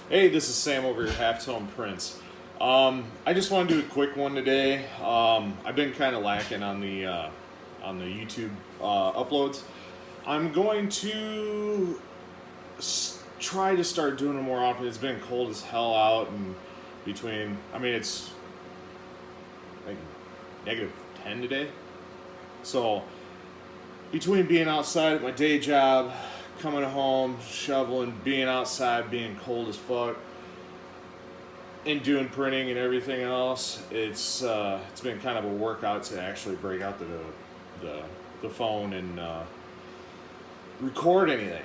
Hey, this is Sam over here, Halftone Prince. I just want to do a quick one today. I've been kind of lacking on the YouTube uploads. I'm going to try to start doing it more often. It's been cold as hell out, and it's like -10 today. So between being outside at my day job, coming home, shoveling, being outside, being cold as fuck, and doing printing and everything else, it's been kind of a workout to actually break out the phone and record anything.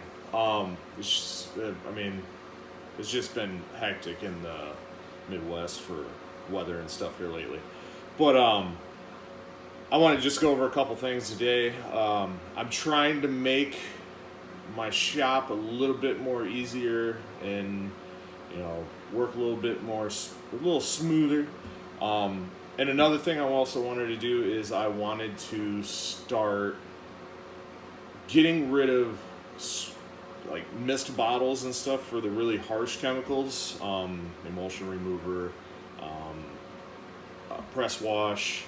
It's just been hectic in the Midwest for weather and stuff here lately. But I want to just go over a couple things today. I'm trying to make my shop a little bit more easier and work a little smoother. And another thing I also wanted to do is I wanted to start getting rid of like mist bottles and stuff for the really harsh chemicals, emulsion remover, press wash,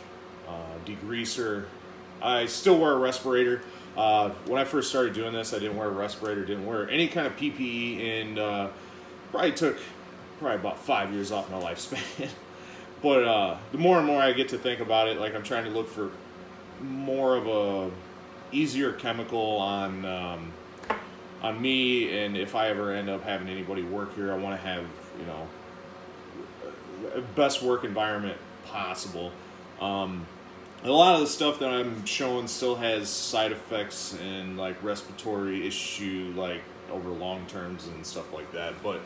degreaser. I still wear a respirator. When I first started doing this, I didn't wear a respirator, didn't wear any kind of PPE, and probably took about 5 years off my lifespan. But the more and more I get to think about it, like I'm trying to look for more of a easier chemical on me, and if I ever end up having anybody work here, I want to have best work environment possible. A lot of the stuff that I'm showing still has side effects and like respiratory issue, like over long terms and stuff like that. But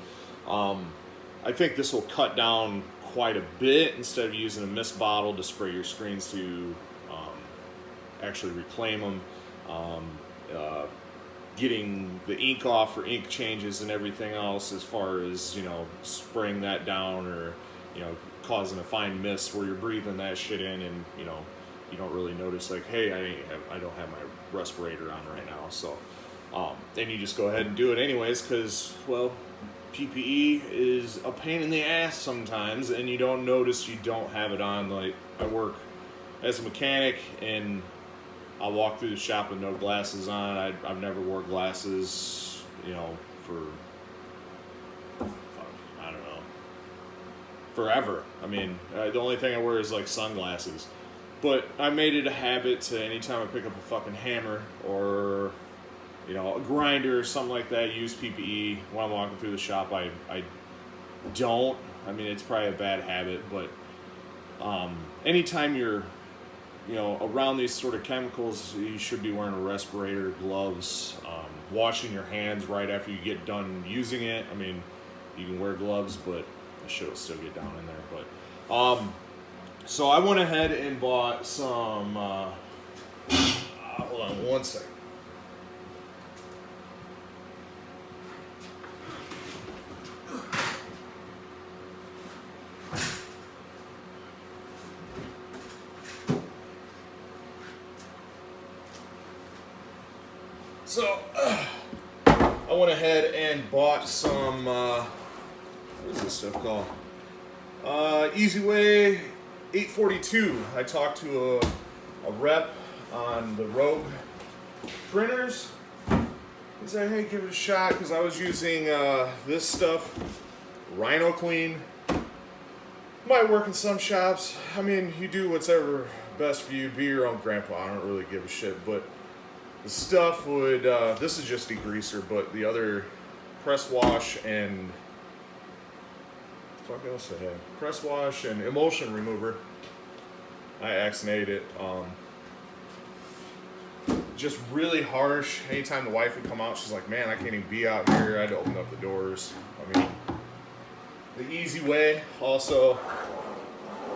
I think this will cut down quite a bit. Instead of using a mist bottle to spray your screens to actually reclaim them, getting the ink off for ink changes and everything else, as far as spraying that down or causing a fine mist where you're breathing that shit in, and you don't really notice, like, hey, I don't have my respirator on right now. So then you just go ahead and do it anyways, because, well, PPE is a pain in the ass sometimes, and you don't notice you don't have it on. Like, I work as a mechanic, and I'll walk through the shop with no glasses on. I've never wore glasses, for, I don't know, forever. I mean, the only thing I wear is, like, sunglasses. But I made it a habit to, anytime I pick up a fucking hammer or a grinder or something like that, use PPE. When I'm walking through the shop, I don't. I mean, it's probably a bad habit, but anytime you're around these sort of chemicals, you should be wearing a respirator, gloves, washing your hands right after you get done using it. I mean, you can wear gloves, but the shit will still get down in there. But so I went ahead and bought some. Hold on one second. So I went ahead and bought some. What is this stuff called? Easyway 842. I talked to a rep on the Rogue printers. He said, hey, give it a shot, because I was using this stuff, Rhino Clean. Might work in some shops. I mean, you do whatever best for you. Be your own grandpa. I don't really give a shit. But the stuff would, this is just degreaser, but the other press wash and what else I had? Press wash and emulsion remover. I accidentated it. Just really harsh. Anytime the wife would come out, she's like, man, I can't even be out here. I had to open up the doors. I mean, the Easy Way also,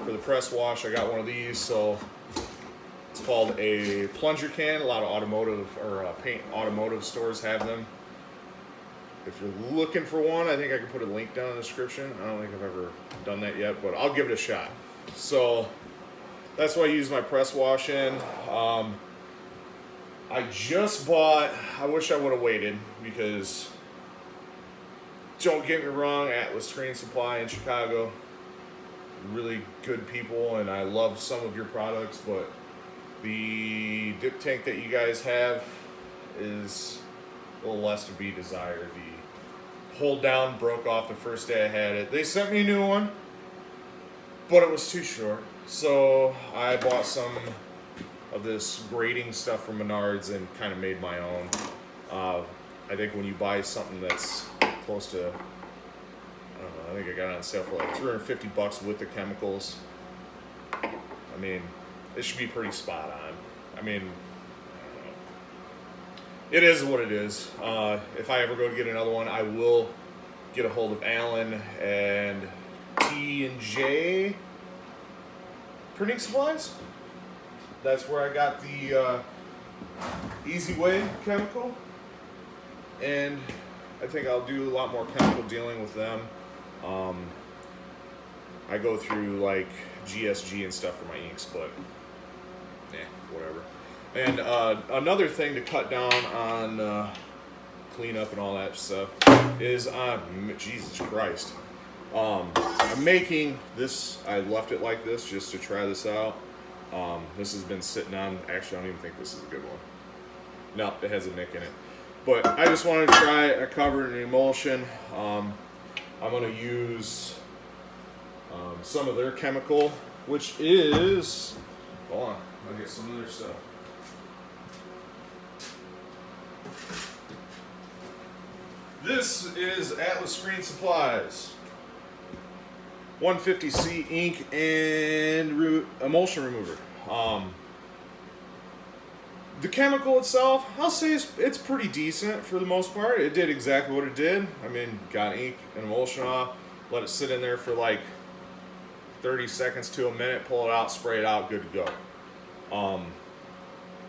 for the press wash, I got one of these. So it's called a plunger can. A lot of automotive or paint automotive stores have them. If you're looking for one, I think I can put a link down in the description. I don't think I've ever done that yet, but I'll give it a shot. So that's what I use my press wash in. I just bought, I wish I would have waited, because don't get me wrong, Atlas Screen Supply in Chicago, really good people, and I love some of your products, but the dip tank that you guys have is a little less to be desired. The hold down broke off the first day I had it. They sent me a new one, but it was too short. So I bought some of this grading stuff from Menards and kind of made my own. I think when you buy something that's close to, I don't know, I think I got it on sale for like $350 with the chemicals. I mean, it should be pretty spot on. I mean, it is what it is. If I ever go to get another one, I will get a hold of Alan and T&J Printing Supplies. That's where I got the Easy Way chemical, and I think I'll do a lot more chemical dealing with them. I go through like GSG and stuff for my inks, but whatever. And another thing to cut down on cleanup and all that stuff is Jesus Christ. I'm making this. I left it like this just to try this out. This has been sitting on. Actually, I don't even think this is a good one. No, it has a nick in it. But I just wanted to try a cover and emulsion. I'm going to use some of their chemical, which is. Hold on, I'll get some of their stuff. This is Atlas Screen Supplies 150C ink and emulsion remover. The chemical itself, I'll say it's pretty decent for the most part. It did exactly what it did. I mean, got ink and emulsion off, let it sit in there for like 30 seconds to a minute, pull it out, spray it out, good to go.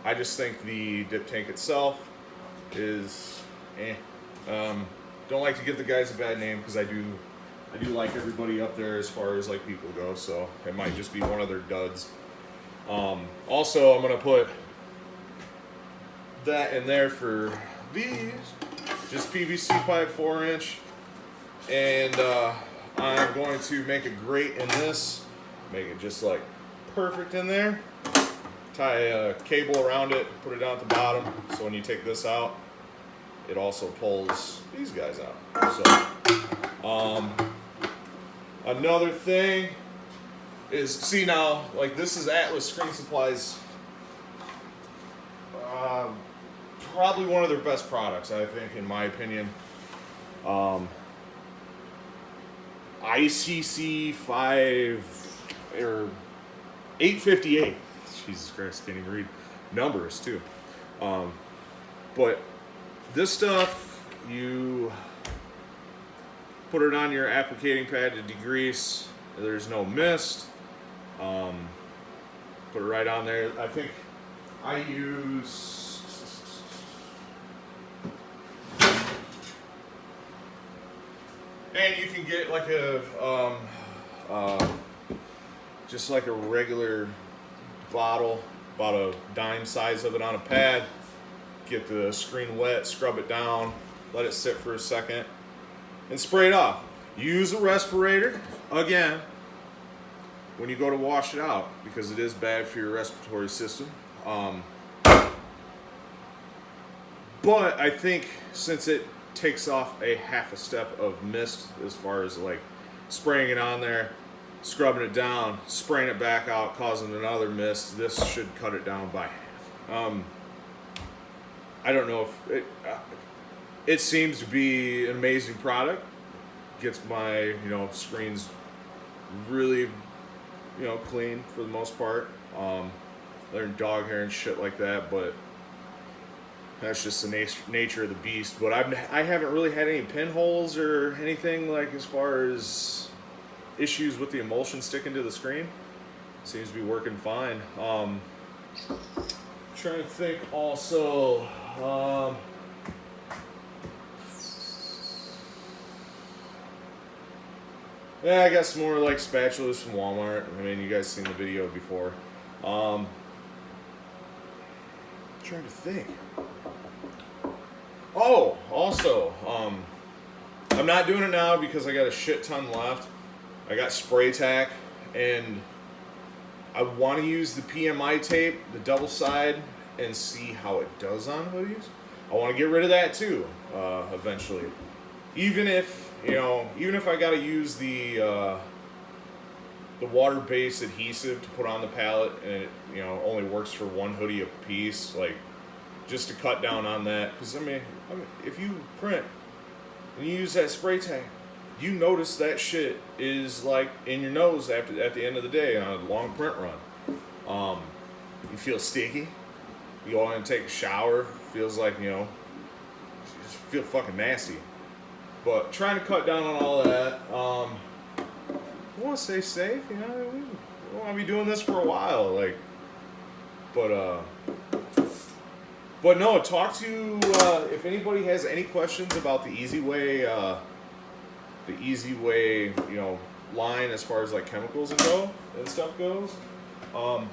I just think the dip tank itself is don't like to give the guys a bad name because I do like everybody up there as far as like people go, so it might just be one of their duds. Also, I'm gonna put that in there for these, just PVC pipe 4-inch, and I'm going to make a grate in this, make it just like perfect in there, tie a cable around it, put it down at the bottom, so when you take this out, it also pulls these guys out. So another thing is, see now, like this is Atlas Screen Supplies, probably one of their best products, I think, in my opinion. ICC 5 or 858. Jesus Christ, can't even read numbers too. But this stuff, you put it on your applicating pad to degrease. There's no mist. Put it right on there. I think I use and you can get like a just like a regular bottle, about a dime size of it on a pad. Get the screen wet, scrub it down, let it sit for a second, and spray it off. Use a respirator, again, when you go to wash it out, because it is bad for your respiratory system. But I think since it takes off a half a step of mist as far as like spraying it on there, scrubbing it down, spraying it back out, causing another mist, this should cut it down by half. I don't know if it seems to be an amazing product. Gets my screens really clean for the most part. They're in dog hair and shit like that, but that's just the nature of the beast. But I haven't really had any pinholes or anything like as far as issues with the emulsion sticking to the screen. Seems to be working fine. Trying to think also. Yeah, I got some more like spatulas from Walmart. I mean, you guys seen the video before. Trying to think. Oh, also, I'm not doing it now because I got a shit ton left. I got spray tack, and I want to use the PMI tape, the double side, and see how it does on hoodies. I want to get rid of that too, eventually. Even if I got to use the water-based adhesive to put on the pallet, and it only works for one hoodie a piece, like just to cut down on that. Because I mean, if you print and you use that spray tack, you notice that shit is like in your nose at the end of the day on a long print run. You feel sticky. You go in and take a shower. Feels like you just feel fucking nasty. But trying to cut down on all that. I want to stay safe. We want to be doing this for a while. Like, but no. Talk to if anybody has any questions about the Easy Way. Line as far as like chemicals and stuff goes. I'm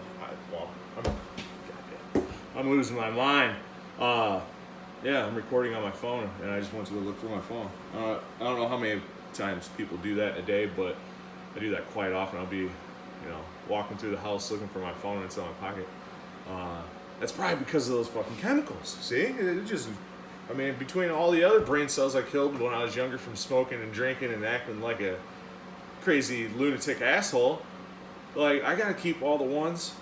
losing my mind. Yeah, I'm recording on my phone, and I just went to go look through my phone. I don't know how many times people do that in a day, but I do that quite often. I'll be, walking through the house looking for my phone, and it's in my pocket. That's probably because of those fucking chemicals. See, it just. I mean, between all the other brain cells I killed when I was younger from smoking and drinking and acting like a crazy lunatic asshole, like, I gotta keep all the ones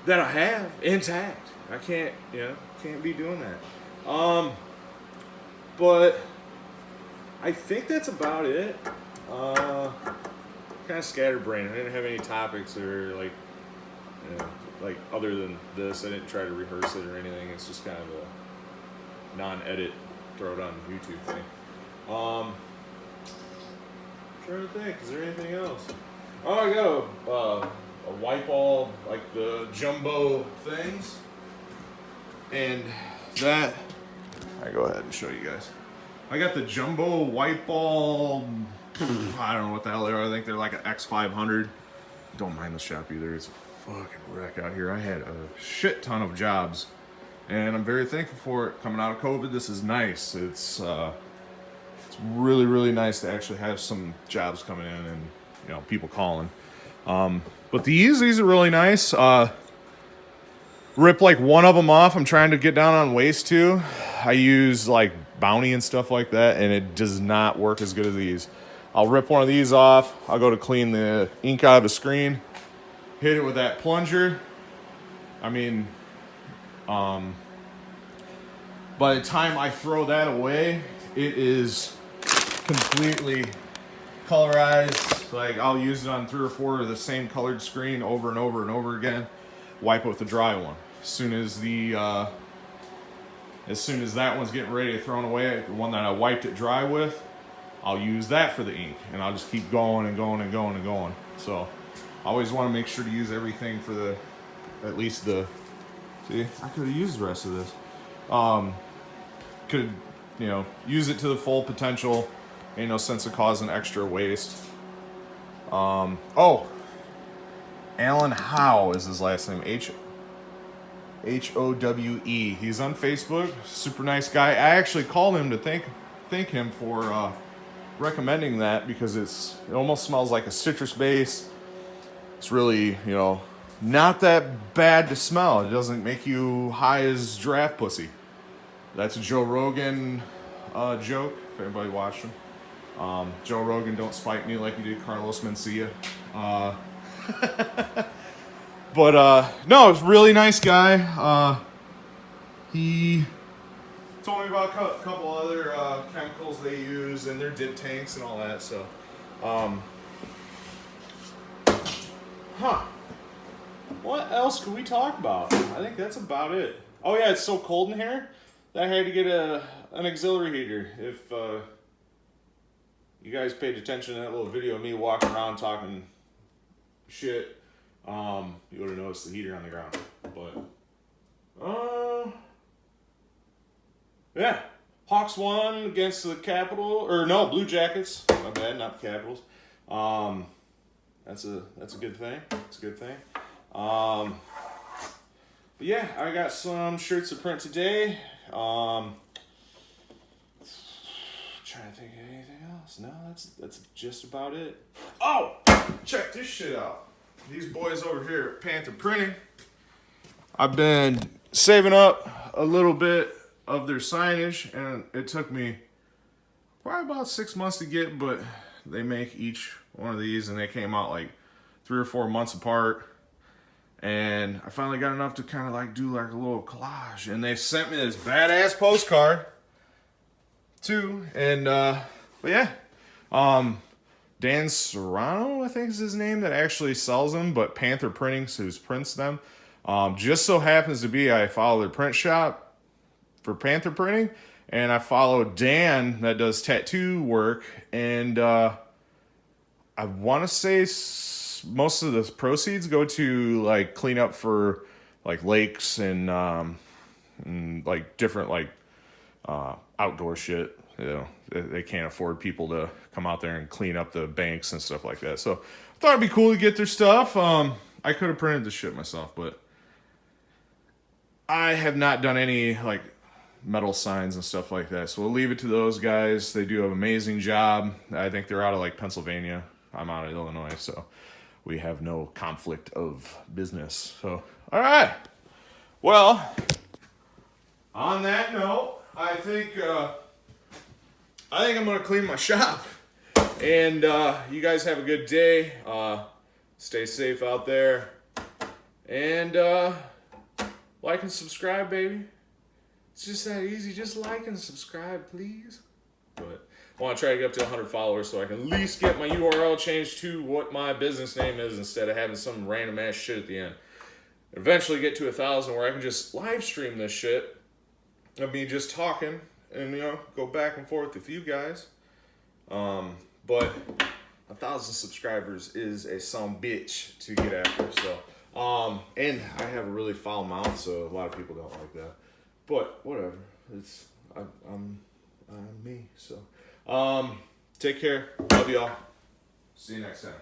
that I have intact. I can't be doing that. But I think that's about it. Kind of scatterbrained. I didn't have any topics or like other than this. I didn't try to rehearse it or anything. It's just kind of a non-edit, throw it on YouTube thing. I'm trying to think, is there anything else? Oh, I got a wipe all, like the jumbo things. And that, I go ahead and show you guys. I got the jumbo wipe all, I don't know what the hell they are. I think they're like an X500. Don't mind the shop either. It's a fucking wreck out here. I had a shit ton of jobs. And I'm very thankful for it. Coming out of COVID, this is nice. It's really, really nice to actually have some jobs coming in and people calling. But these are really nice. Rip like one of them off. I'm trying to get down on waste too. I use like Bounty and stuff like that, and it does not work as good as these. I'll rip one of these off. I'll go to clean the ink out of the screen. Hit it with that plunger. I mean, by the time I throw that away, it is completely colorized. Like, I'll use it on 3 or 4 of the same colored screen over and over and over again. Wipe it with the dry one. As soon as that one's getting ready to throw away, the one that I wiped it dry with, I'll use that for the ink, and I'll just keep going and going and going and going. So I always want to make sure to use everything for at least see, I could have used the rest of this. Could, use it to the full potential. Ain't no sense of causing extra waste. Alan Howe is his last name. Howe. He's on Facebook. Super nice guy. I actually called him to thank him for recommending that, because it almost smells like a citrus base. It's really, not that bad to smell. It doesn't make you high as giraffe pussy. That's a Joe Rogan joke, if anybody watched him. Joe Rogan, don't spite me like you did Carlos Mencia. But no, it's a really nice guy. He told me about a couple other chemicals they use in their dip tanks and all that. So, what else could we talk about? I think that's about it. Oh yeah, it's so cold in here that I had to get an auxiliary heater. If you guys paid attention to that little video of me walking around talking shit, you would have noticed the heater on the ground. But yeah, Hawks won against the Blue Jackets. My bad, not the Capitals. That's a good thing. It's a good thing. But yeah, I got some shirts to print today. trying to think of anything else. No, that's just about it. Oh, check this shit out. These boys over here at Panther Printing. I've been saving up a little bit of their signage, and it took me probably about 6 months to get, but they make each one of these, and they came out like 3 or 4 months apart. And I finally got enough to kind of like do like a little collage, and they sent me this badass postcard too. And but yeah, Dan Serrano, I think is his name, that actually sells them, but Panther Printing, so who prints them. Just so happens to be I follow their print shop for Panther Printing, and I follow Dan that does tattoo work, and I want to say most of the proceeds go to like clean up for like lakes and like different like outdoor shit. You know, they can't afford people to come out there and clean up the banks and stuff like that. So I thought it'd be cool to get their stuff. I could have printed the shit myself, but I have not done any like metal signs and stuff like that. So we'll leave it to those guys. They do an amazing job. I think they're out of like Pennsylvania. I'm out of Illinois, so we have no conflict of business. So, all right. Well, on that note, I think I'm gonna clean my shop. And you guys have a good day. Stay safe out there. And like and subscribe, baby. It's just that easy. Just like and subscribe, please. But I want to try to get up to 100 followers so I can at least get my URL changed to what my business name is instead of having some random ass shit at the end. Eventually get to 1,000 where I can just live stream this shit of me just talking and, you know, go back and forth with you guys. But 1,000 subscribers is a some bitch to get after. So, and I have a really foul mouth, so a lot of people don't like that. But whatever, I'm me. So, take care. Love y'all. See you next time.